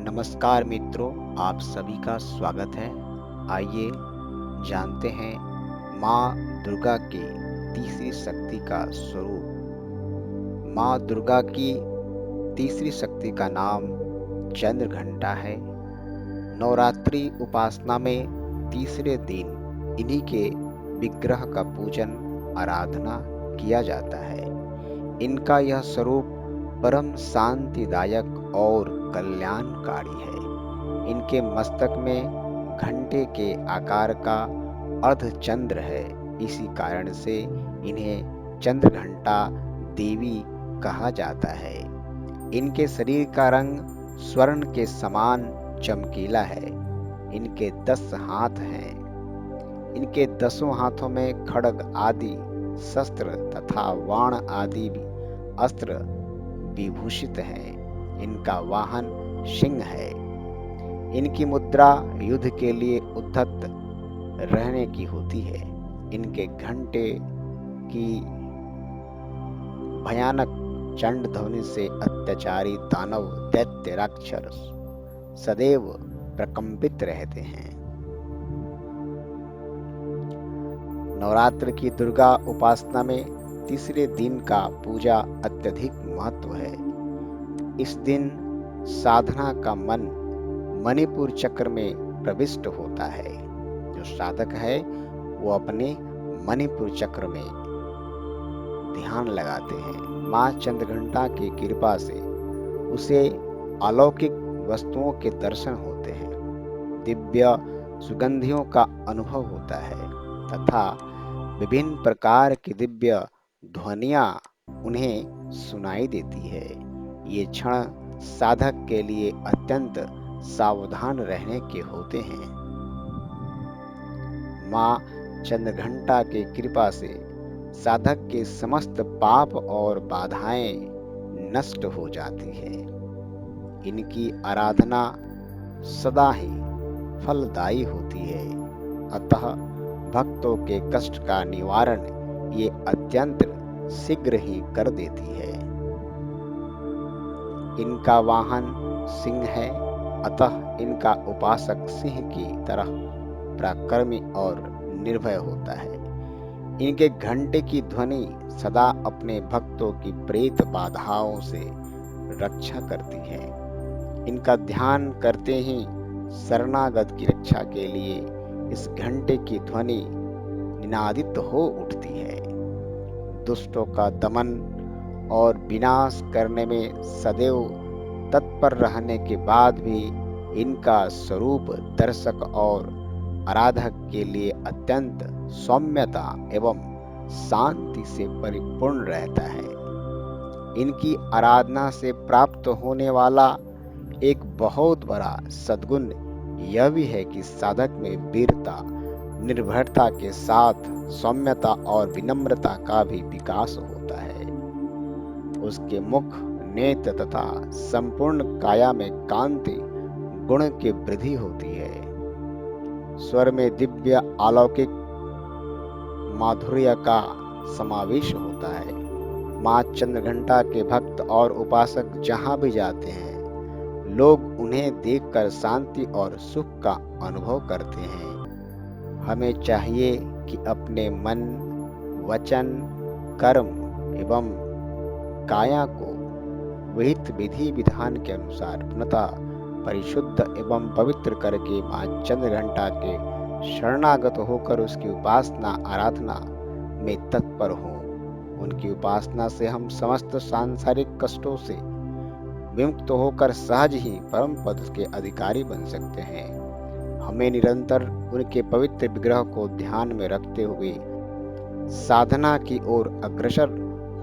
नमस्कार मित्रों, आप सभी का स्वागत है। आइए जानते हैं माँ दुर्गा की तीसरी शक्ति का स्वरूप। माँ दुर्गा की तीसरी शक्ति का नाम चंद्र घंटा है। नवरात्रि उपासना में तीसरे दिन इन्हीं के विग्रह का पूजन आराधना किया जाता है। इनका यह स्वरूप परम शांतिदायक और कल्याणकारी है। इनके मस्तक में घंटे के आकार का अर्धचंद्र है। इसी कारण से इन्हें चंद्रघंटा देवी कहा जाता है। इनके शरीर का रंग स्वर्ण के समान चमकीला है। इनके 10 हाथ हैं। इनके 10 हाथों में खड्ग आदि शस्त्र तथा बाण आदि अस्त्र विभूषित हैं। इनका वाहन सिंह है। इनकी मुद्रा युद्ध के लिए उद्धत रहने की होती है। इनके घंटे की भयानक चंड ध्वनि से अत्याचारी दानव दैत्य राक्षस सदैव प्रकंपित रहते हैं। नवरात्र की दुर्गा उपासना में तीसरे दिन का पूजा अत्यधिक महत्व है। इस दिन साधना का मन मणिपुर चक्र में प्रविष्ट होता है। जो साधक है वो अपने मणिपुर चक्र में ध्यान लगाते हैं। माँ चंद्रघंटा की कृपा से उसे अलौकिक वस्तुओं के दर्शन होते हैं, दिव्य सुगंधियों का अनुभव होता है तथा विभिन्न प्रकार की दिव्य ध्वनियाँ उन्हें सुनाई देती है। ये क्षण साधक के लिए अत्यंत सावधान रहने के होते हैं। माँ चंद्रघंटा की कृपा से साधक के समस्त पाप और बाधाएं नष्ट हो जाती है। इनकी आराधना सदा ही फलदायी होती है। अतः भक्तों के कष्ट का निवारण ये अत्यंत शीघ्र ही कर देती है। इनका वाहन सिंह है, अतः इनका उपासक सिंह की तरह पराक्रमी और निर्भय होता है। इनके घंटे की ध्वनि सदा अपने भक्तों की प्रेत बाधाओं से रक्षा करती है। इनका ध्यान करते ही शरणागत की रक्षा के लिए इस घंटे की ध्वनि निनादित हो उठती है। दुष्टों का दमन और विनाश करने में सदैव तत्पर रहने के बाद भी इनका स्वरूप दर्शक और आराधक के लिए अत्यंत सौम्यता एवं शांति से परिपूर्ण रहता है। इनकी आराधना से प्राप्त होने वाला एक बहुत बड़ा सद्गुण यह भी है कि साधक में वीरता, निर्भरता के साथ सौम्यता और विनम्रता का भी विकास होता है। उसके मुख, नेत्र तथा संपूर्ण काया में कांति गुण की वृद्धि होती है। स्वर में दिव्य अलौकिक माधुर्य का समावेश होता है। माँ चंद्रघंटा के भक्त और उपासक जहाँ भी जाते हैं, लोग उन्हें देखकर शांति और सुख का अनुभव करते हैं। हमें चाहिए कि अपने मन, वचन, कर्म एवं काया को विहित विधि विधान के अनुसार पुनः परिशुद्ध एवं पवित्र करके माँ चंद्रघंटा के शरणागत होकर उसकी उपासना आराधना में तत्पर हों। उनकी उपासना से हम समस्त सांसारिक कष्टों से विमुक्त होकर सहज ही परम पद के अधिकारी बन सकते हैं। हमें निरंतर उनके पवित्र विग्रह को ध्यान में रखते हुए साधना की ओर अग्रसर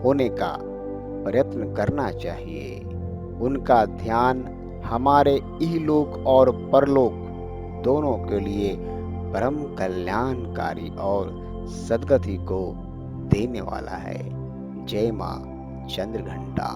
होने का प्रयत्न करना चाहिए। उनका ध्यान हमारे इहलोक और परलोक दोनों के लिए परम कल्याणकारी और सद्गति को देने वाला है। जय मां चंद्रघंटा।